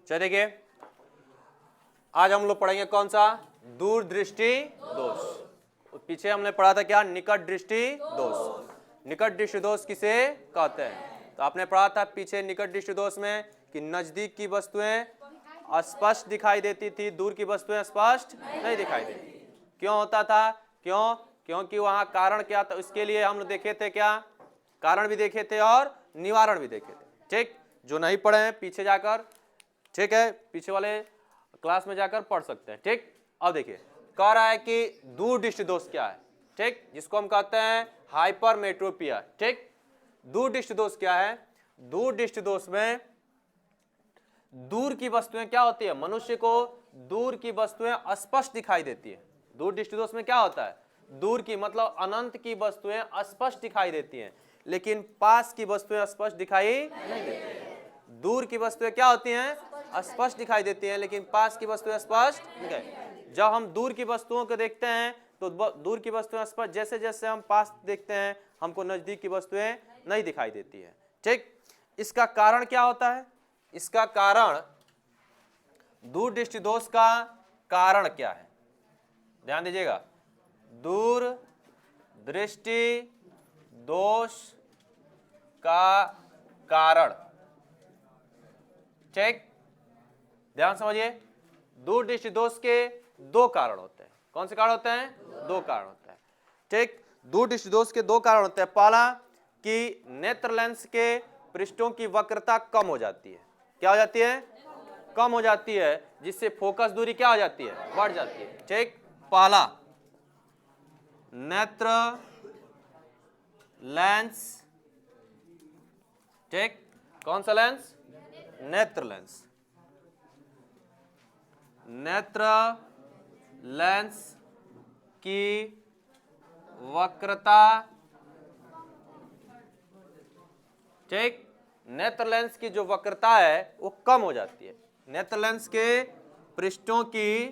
चलिए देखिए, आज हम लोग पढ़ेंगे कौन सा? दूरदृष्टि दोष। पीछे हमने पढ़ा था क्या? निकट दृष्टि दोष। निकट दृष्टि दोष किसे कहते हैं? तो आपने पढ़ा था पीछे निकट दृष्टि दोष में कि नजदीक की वस्तुएं स्पष्ट दिखाई देती थी, दूर की वस्तुएं स्पष्ट नहीं दिखाई देती। क्यों होता था? क्योंकि वहां कारण क्या था? उसके लिए हम लोग देखे थे क्या? कारण भी देखे थे और निवारण भी देखे थे। ठीक, जो नहीं पढ़े हैं पीछे जाकर, ठीक है, पीछे वाले क्लास में जाकर पढ़ सकते हैं। ठीक, अब देखिए कह रहा है कि दूरदृष्टि दोष क्या है? ठीक, जिसको हम कहते हैं हाइपरमेट्रोपिया। ठीक, दूरदृष्टि दोष क्या है? दूरदृष्टि दोष में दूर की वस्तुएं क्या होती है? मनुष्य को दूर की वस्तुएं स्पष्ट दिखाई देती है। दूरदृष्टि दोष में क्या होता है? दूर की मतलब अनंत की वस्तुएं स्पष्ट दिखाई देती हैं, लेकिन पास की वस्तुएं स्पष्ट दिखाई नहीं देती। दूर की वस्तुएं क्या होती हैं? स्पष्ट दिखाई देती हैं, लेकिन पास की वस्तुएं स्पष्ट दिखाई। जब हम दूर की वस्तुओं को देखते हैं तो दूर की वस्तुएं स्पष्ट, जैसे जैसे हम पास देखते हैं हमको नजदीक की वस्तुएं नहीं दिखाई देती है। ठीक, इसका कारण क्या होता है? इसका कारण, दूरदृष्टि दोष का कारण क्या है? ध्यान दीजिएगा, दूर दृष्टि दोष का कारण। ठीक, ध्यान समझिए, दूरदृष्टि दोष के दो कारण होते हैं। कौन से कारण होते हैं? दो कारण होते हैं। ठीक, दूरदृष्टि दोष के दो कारण होते हैं। पहला कि नेत्र लेंस के पृष्ठों की वक्रता कम हो जाती है। क्या हो जाती है? कम हो जाती है, जिससे फोकस दूरी क्या हो जाती है? बढ़ जाती है। ठीक, पहला नेत्र लेंस। ठीक, कौन सा लेंस? नेत्र लेंस। नेत्र लेंस की वक्रता, ठीक, नेत्र लेंस की जो वक्रता है वो कम हो जाती है। नेत्र लेंस के पृष्ठों की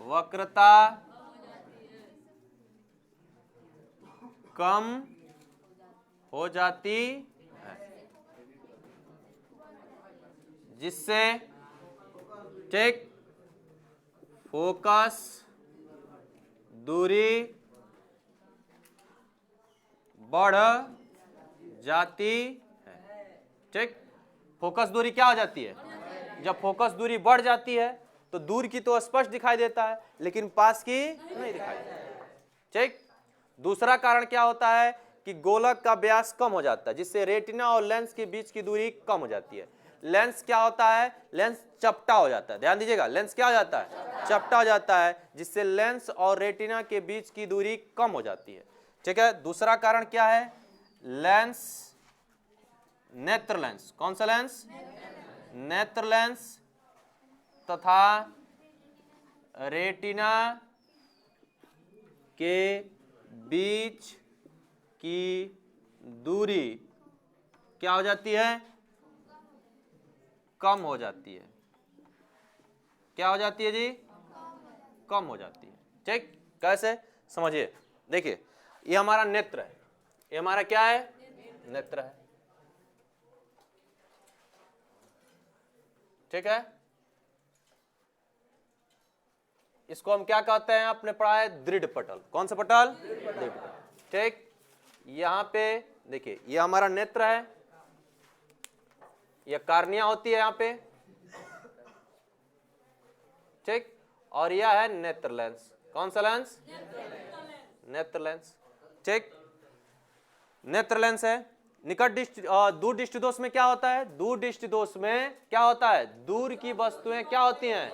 वक्रता कम हो जाती है, जिससे, ठीक, फोकस दूरी बढ़ जाती है। ठीक, फोकस दूरी क्या हो जाती है? जब फोकस दूरी बढ़ जाती है तो दूर की तो स्पष्ट दिखाई देता है, लेकिन पास की नहीं दिखाई देता। ठीक, दूसरा कारण क्या होता है कि गोलक का व्यास कम हो जाता है, जिससे रेटिना और लेंस के बीच की दूरी कम हो जाती है। लेंस क्या होता है? लेंस चपटा हो जाता है। ध्यान दीजिएगा, लेंस क्या हो जाता है? चपटा हो जाता है, जिससे लेंस और रेटिना के बीच की दूरी कम हो जाती है। ठीक है, दूसरा कारण क्या है? लेंस, नेत्र लेंस। कौन सा लेंस? नेत्र लेंस तथा रेटिना के बीच की दूरी क्या हो जाती है? कम हो जाती है। क्या हो जाती है जी? कम हो जाती है। ठीक, कैसे? समझिए, देखिए, ये हमारा नेत्र है। ये हमारा क्या है? नेत्र है। ठीक है, इसको हम क्या कहते हैं? आपने पढ़ा है दृढ़ पटल। कौन सा पटल? दृढ़ पटल। ठीक, यहां पे देखिए, ये हमारा नेत्र है, यह कार्निया होती है यहां पे। ठीक, और यह है नेत्र लेंस। कौन सा लेंस? नेत्र लेंस। ठीक, नेत्र लेंस है। निकट दृष्टि, दूर दृष्टि दोष में क्या होता है? दूर दृष्टि दोष में क्या होता है? दूर की वस्तुएं क्या होती हैं?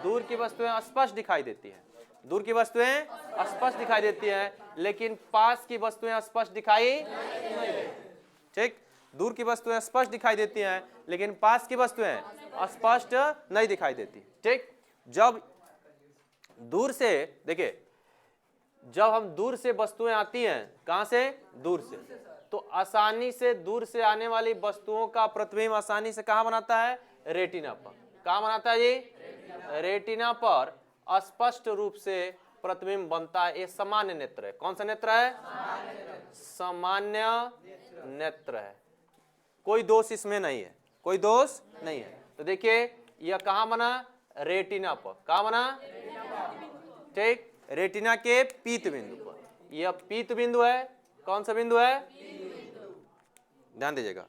दूर की वस्तुएं स्पष्ट दिखाई देती हैं। दूर की वस्तुएं स्पष्ट दिखाई देती हैं, लेकिन पास की वस्तुएं स्पष्ट दिखाई नहीं देती। ठीक, दूर की वस्तुएं स्पष्ट दिखाई देती हैं, लेकिन पास की वस्तुएं स्पष्ट नहीं दिखाई देती। ठीक, जब दूर से, देखिए, जब हम दूर से वस्तुएं आती हैं, कहां से? दूर से, तो आसानी से दूर से आने वाली वस्तुओं का प्रतिबिंब आसानी से कहां बनाता है? रेटिना पर। कहां बनाता है जी? रेटिना पर स्पष्ट रूप से प्रतिबिंब बनता है। ये सामान्य नेत्र है। कौन सा नेत्र है? सामान्य नेत्र है, कोई दोष इसमें नहीं है, कोई दोष नहीं है। तो देखिए यह कहां बना, रेटिना पर, कहां बना, ठीक, रेटिना के पीत बिंदु पर। यह पीत बिंदु है, कौन सा बिंदु है, ध्यान दीजिएगा,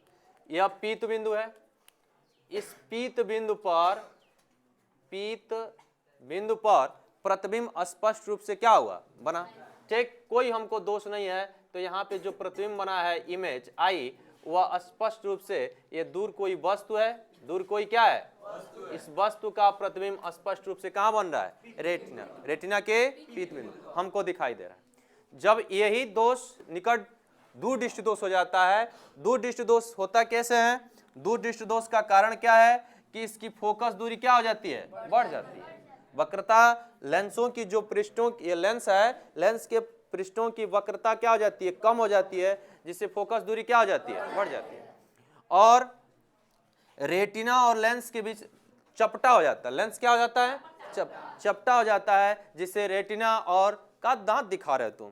यह पीत बिंदु है। इस पीत बिंदु पर प्रतिबिंब स्पष्ट रूप से क्या हुआ, बना, ठीक, कोई हमको दोष नहीं है। तो यहाँ पे जो प्रतिबिंब बना है, इमेज आई, वह स्पष्ट रूप से, ये दूर कोई वस्तु है, दूर कोई क्या है, इस वस्तु का प्रतिबिंब स्पष्ट रूप से कहाँ बन रहा है, रेटिना, रेटिना के पीत बिंदु हमको दिखाई दे रहा है। जब यही दोष निकट दूर दृष्टि दोष हो जाता है, दूर दृष्टि दोष होता कैसे है, दूर दृष्टि दोष का कारण क्या है कि इसकी फोकस दूरी क्या हो जाती है, बढ़ जाती है। वक्रता लेंसों की जो पृष्ठों, ये लेंस है, लेंस के पृष्ठों की वक्रता क्या हो जाती है, कम हो जाती है, जिससे फोकस दूरी क्या हो जाती है, बढ़ जाती है। और रेटिना और लेंस के बीच चपटा हो जाता है, लेंस क्या हो जाता है, चपटा हो जाता है, जिससे रेटिना और का दांत दिखा रहे तुम,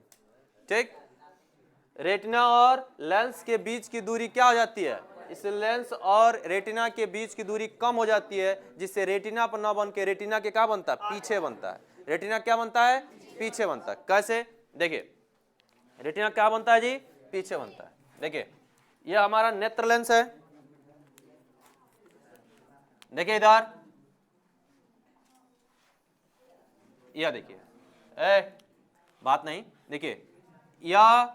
ठीक, रेटिना और लेंस के बीच की दूरी क्या हो जाती है, इस लेंस और रेटिना के बीच की दूरी कम हो जाती है, जिससे रेटिना पर न बन के रेटिना के क्या बनता है, पीछे बनता है। रेटिना क्या बनता है, पीछे बनता है। कैसे, देखिए रेटिना क्या बनता है जी, पीछे बनता है। देखिए यह हमारा नेत्र लेंस है, देखिए इधर, यह देखिए, बात नहीं, देखिए यह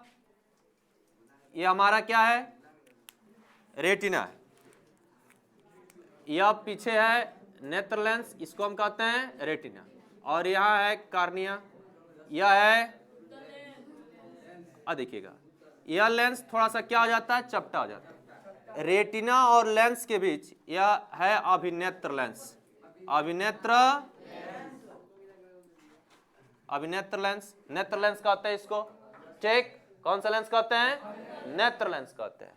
हमारा क्या है, रेटिना है, यह पीछे है नेत्र लेंस, इसको हम कहते हैं रेटिना, और यह है कार्निया, यह है, देखिएगा यह लेंस थोड़ा सा क्या हो जाता है, चपटा हो जाता है। रेटिना और लेंस के बीच यह है अभिनेत्र लेंस, अभिनेत्र लेंस, नेत्र लेंस कहते हैं इसको, ठीक, कौन सा लेंस कहते हैं, नेत्र लेंस कहते हैं।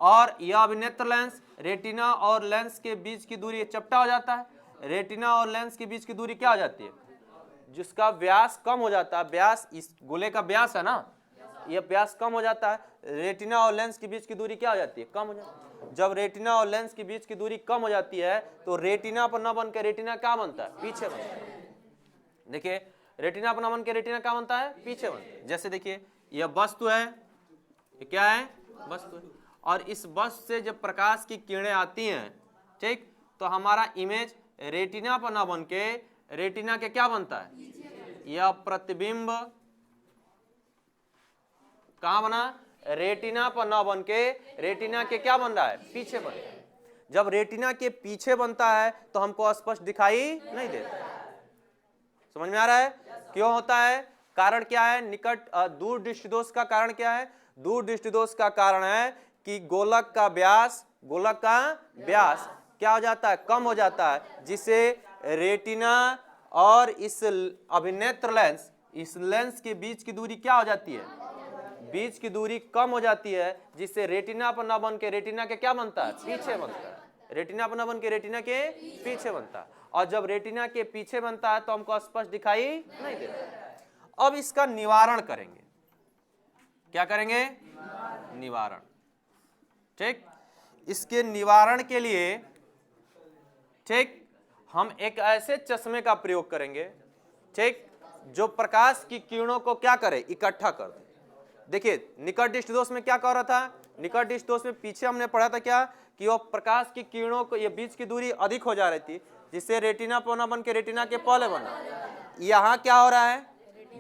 और यह अभिनेत्र लेंस, रेटिना और लेंस के बीच की दूरी चपटा हो जाता है, रेटिना और लेंस के बीच की दूरी क्या हो जाती है, जिसका व्यास कम हो जाता है, व्यास इस गोले का व्यास है ना, यह व्यास कम हो जाता है, रेटिना और लेंस के बीच की दूरी क्या हो जाती है, कम हो जाती है। जब रेटिना और लेंस के बीच की दूरी कम हो जाती है तो रेटिना पर न बन के रेटिना क्या बनता है, पीछे बनता है। देखिए रेटिना पर न बन के रेटिना क्या बनता है, पीछे बनता है। जैसे देखिए यह वस्तु है, ये क्या है, वस्तु है, और इस वस्तु से जब प्रकाश की किरणें आती हैं, ठीक, तो हमारा इमेज रेटिना पर न बन के रेटिना के क्या बनता है, यह प्रतिबिंब कहां बना, रेटिना पर न बन के रेटिना के क्या बन रहा है, पीछे बन रहा है। जब रेटिना के पीछे बनता है तो हमको स्पष्ट दिखाई नहीं देता। समझ में आ रहा है क्यों होता है, कारण क्या है, निकट दूर दृष्टि दोष का कारण क्या है, दूर दृष्टि दोष का कारण है कि गोलक का व्यास क्या हो जाता है, कम हो जाता है, जिससे रेटिना और इस अभिनेत्र लेंस, इस लेंस के बीच की दूरी क्या हो जाती है, बीच की दूरी कम हो जाती है, जिससे रेटिना पर न बन के रेटिना के क्या बनता है, पीछे बनता है, रेटिना पर न बन के रेटिना के पीछे बनता है। और जब रेटिना के पीछे बनता है तो हमको स्पष्ट दिखाई नहीं देता। अब इसका निवारण करेंगे, क्या करेंगे, निवारण, ठीक, इसके निवारण के लिए, ठीक, हम एक ऐसे चश्मे का प्रयोग करेंगे, ठीक, जो प्रकाश की किरणों को क्या करे, इकट्ठा कर दे। देखिए निकट दृष्टि दोष में क्या कह रहा था, निकट दृष्टि दोष में पीछे हमने पढ़ा था क्या, कि वो प्रकाश की किरणों को, ये बीच की दूरी अधिक हो जा रही थी, जिससे रेटिना पर न बन के रेटिना के पहले बना। यहाँ क्या हो रहा है,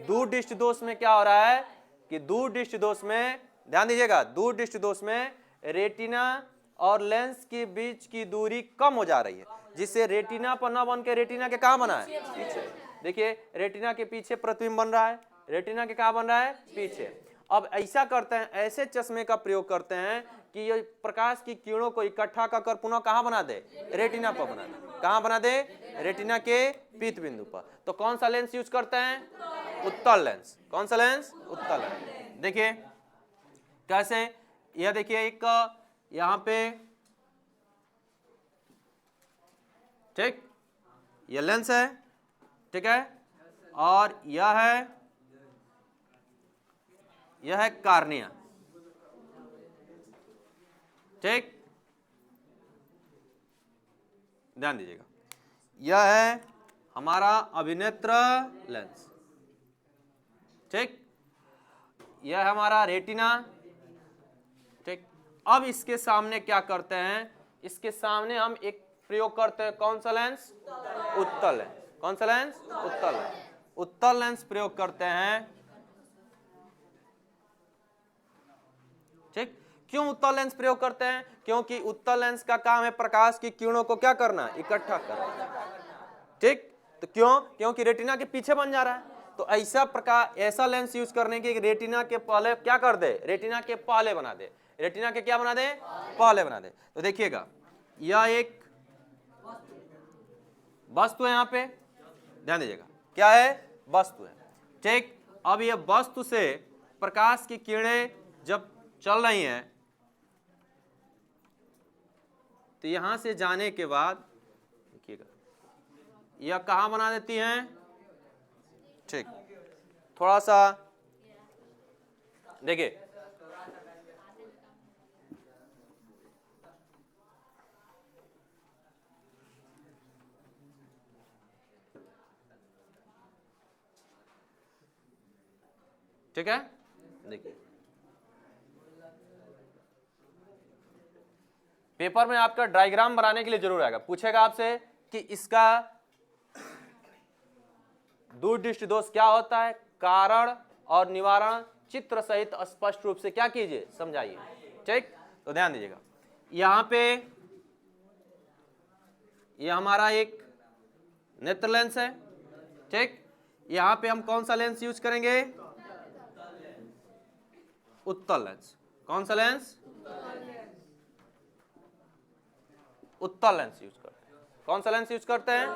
दूर दृष्टि दोष में क्या हो रहा है कि दूर दृष्टि दोष में, ध्यान दीजिएगा, दूर दृष्टि दोष में रेटिना और लेंस के बीच की दूरी कम हो जा रही है, जिससे रेटिना पर न बन के रेटिना के कहाँ बना है, पीछे। देखिए रेटिना के पीछे प्रतिबिंब बन रहा है, रेटिना के कहाँ बन रहा है, पीछे। अब ऐसा करते हैं, ऐसे चश्मे का प्रयोग करते हैं कि ये प्रकाश की किरणों को इकट्ठा कर पुनः कहाँ बना दे, रेटिना पर बना दे, कहाँ बना दे, रेटिना के पीत बिंदु पर। तो कौन सा लेंस यूज करते हैं, उत्तल लेंस। कौन सा लेंस, उत्तल लेंस। देखिए कैसे, यह देखिए एक यहाँ पे, ठीक, यह लेंस है, ठीक है, और यह है कार्निया, ठीक, ध्यान दीजिएगा, यह है हमारा अभिनेत्र लेंस। ठीक, यह है हमारा रेटिना। ठीक, अब इसके सामने क्या करते हैं, इसके सामने हम एक प्रयोग करते हैं, कौन सा लेंस? उत्तल लेंस। कौन सा लेंस? उत्तल लेंस। उत्तल लेंस प्रयोग करते हैं। ठीक, क्यों उत्तल लेंस प्रयोग करते हैं? क्योंकि उत्तल लेंस का काम है प्रकाश की किरणों को क्या करना? इकट्ठा करना। ठीक, तो क्यों? क्योंकि रेटिना के पीछे बन जा रहा है, तो ऐसा लेंस यूज करने की रेटिना के पहले क्या कर दे? रेटिना के पहले बना दे। रेटिना के क्या बना दे? पहले बना दे। तो देखिएगा, यह एक वस्तु है, यहां पे ध्यान दीजिएगा, क्या है? वस्तु है। ठीक, अब यह वस्तु से प्रकाश की किरणें जब चल रही हैं, तो यहां से जाने के बाद देखिएगा, यह कहां बना देती हैं? ठीक, थोड़ा सा देखिए, ठीक है, देखिए पेपर में आपका डायग्राम बनाने के लिए जरूर आएगा, पूछेगा आपसे कि इसका दूरदृष्टि दोष क्या होता है, कारण और निवारण चित्र सहित स्पष्ट रूप से क्या कीजिए? समझाइए। ठीक, तो ध्यान दीजिएगा, यहां पे ये हमारा एक नेत्र लेंस है। ठीक, यहां पे हम कौन सा लेंस यूज करेंगे? उत्तल लेंस। कौन सा लेंस? उत्तल लेंस यूज करते हैं। कौन सा लेंस यूज करते हैं?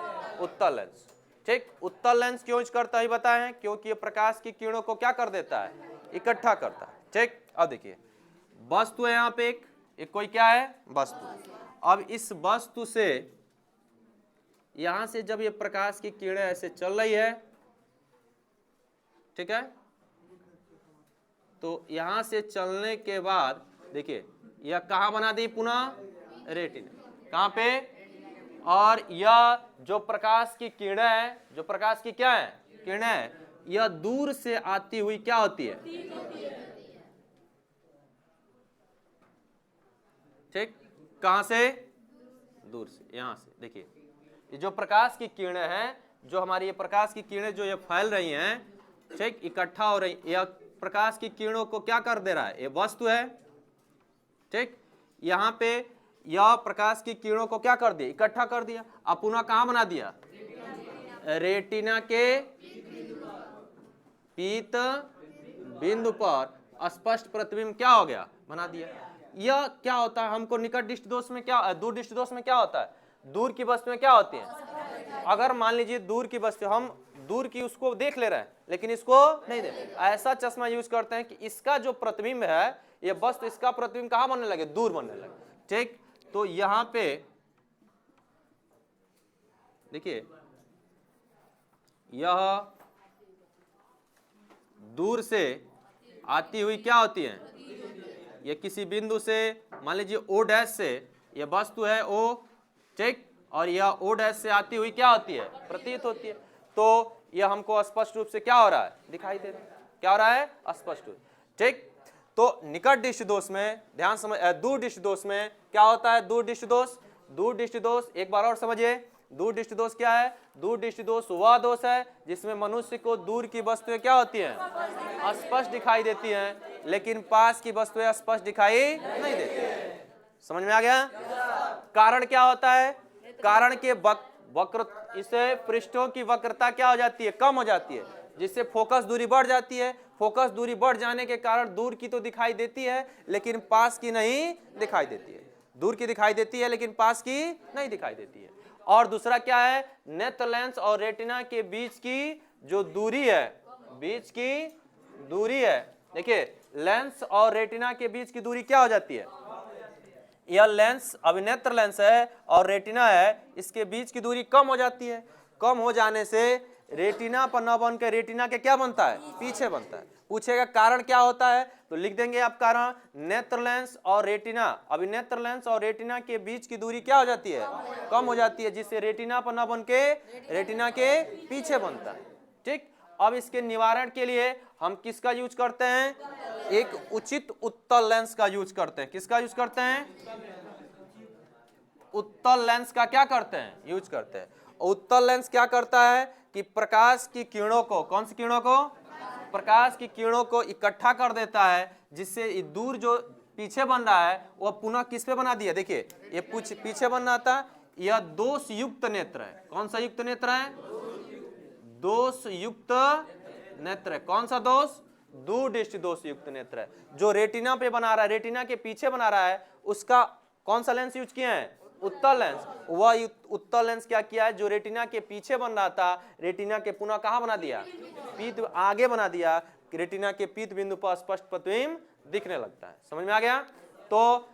उत्तल लेंस। ठीक, उत्तल लेंस क्यों यूज करता है बताए हैं? क्योंकि ये प्रकाश की किरणों को क्या कर देता है? इकट्ठा करता है। ठीक, अब देखिए, वस्तु है यहाँ पे एक कोई क्या है? वस्तु। अब इस वस्तु से यहां से जब ये प्रकाश की किरणें ऐसे चल रही है, ठीक है, तो यहां से चलने के बाद देखिए, यह कहां बना दी? पुनः रेटिना। कहां पे? और यह जो प्रकाश की किरणें है, जो प्रकाश की क्या है? किरणें है, यह दूर से आती हुई क्या होती है? ठीक, कहां से? दूर से, यहां से। देखिए, ये जो प्रकाश की किरणें हैं, जो हमारी ये प्रकाश की किरणें जो ये फैल रही हैं, ठीक, इकट्ठा हो रही, यह प्रकाश की किरणों को क्या कर दे रहा है? ये वस्तु है। ठीक, यहां पे यह प्रकाश की किरणों को क्या कर दिया? इकट्ठा कर दिया। अब पुनः कहां बना दिया? रेटिना के पीत बिंदु पर स्पष्ट प्रतिबिंब क्या हो गया? बना दिया। यह क्या होता है? हमको निकट दृष्टि दोष में क्या, दूर दृष्टि दोष में क्या होता है? दूर की वस्तु में क्या होती है? अगर मान लीजिए दूर की वस्तु, हम दूर की उसको देख ले रहे हैं लेकिन इसको नहीं देख, ऐसा चश्मा यूज करते हैं कि इसका जो प्रतिबिंब है, ये वस्तु, इसका प्रतिबिंब कहां बनने लगे? दूर बनने लगे। ठीक, तो यहां पे देखिए, यह दूर से आती हुई क्या होती है? ये किसी बिंदु से, मान लीजिए ओ डैश से, यह वस्तु है ओ, ठीक, और यह ओ डैश से आती हुई क्या होती है? प्रतीत होती है। तो यह हमको स्पष्ट रूप से क्या हो रहा है? दिखाई दे रहा है। क्या हो रहा है? स्पष्ट रूप। ठीक, तो निकट दृष्टि दोष में ध्यान समझ, दूर दृष्टि दोष में क्या होता है? दूर दृष्टि दोष, दूर दृष्टि दोष एक बार और समझिए, दूर दृष्टि दोष क्या है? दूर दृष्टि दोष वह दोष है जिसमें मनुष्य को दूर की वस्तुएं क्या होती हैं? स्पष्ट दिखाई देती हैं, लेकिन पास की वस्तुएं स्पष्ट दिखाई नहीं देती। समझ में आ गया? कारण क्या होता है? कारण के वक्र, इससे पृष्ठों की वक्रता क्या हो जाती है? कम हो जाती है, जिससे फोकस दूरी बढ़ जाती है। फोकस दूरी बढ़ जाने के कारण दूर की तो दिखाई देती है लेकिन पास की नहीं दिखाई देती है। दूर की दिखाई देती है लेकिन पास की नहीं दिखाई देती है। और दूसरा क्या है? नेत्र लेंस और रेटिना के बीच की जो दूरी है, बीच की दूरी है, देखिए लेंस और रेटिना के बीच की दूरी क्या हो जाती है? यह लेंस अभिनेत्र लेंस है और रेटिना है, इसके बीच की दूरी कम हो जाती है। कम हो जाने से रेटिना पर न बन के रेटिना के क्या बनता है, पीछे बनता है। पूछेगा कारण क्या होता है, तो लिख देंगे आप कारण, नेत्र लेंस और रेटिना। अभी नेत्र लेंस और रेटिना के बीच की दूरी क्या हो जाती है, कम हो जाती है, जिससे रेटिना पर न बन के रेटिना के पीछे बनता है। ठीक, अब इसके निवारण के लिए हम किसका यूज करते हैं, एक उचित उत्तल लेंस का यूज करते हैं। किसका यूज करते हैं, उत्तल लेंस का क्या करते हैं, यूज करते हैं। उत्तल लेंस क्या करता है कि प्रकाश की किरणों को, कौन सी किरणों को, प्रकाश की किरणों को इकट्ठा कर देता है, जिससे दूर जो पीछे बन रहा है वह पुनः किस पे बना दिया, देखिए ये पीछे बन रहा था, यह दोष युक्त नेत्र है। कौन सा युक्त नेत्र है, दोष युक्त नेत्र है। कौन सा दोष, दूरदृष्टि दोष युक्त नेत्र है। जो रेटिना पे बना रहा है, रेटिना के पीछे बना रहा है, उसका कौन सा लेंस यूज किया है, उत्तल लेंस। वह उत्तल लेंस क्या किया है, जो रेटिना के पीछे बन रहा था, रेटिना के पुनः कहां बना दिया, पीत आगे बना दिया, रेटिना के पीत बिंदु पर स्पष्ट प्रतिबिंब दिखने लगता है। समझ में आ गया। तो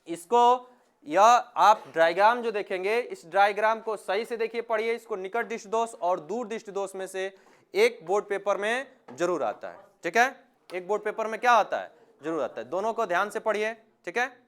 इसको, यह आप डायग्राम जो देखेंगे, इस डायग्राम को सही से देखिए, पढ़िए इसको। निकट दृष्टि दोष और दूर दृष्टि दोष में से एक बोर्ड पेपर में जरूर आता है। ठीक है, एक बोर्ड पेपर में क्या आता है, जरूर आता है। दोनों को ध्यान से पढ़िए। ठीक है।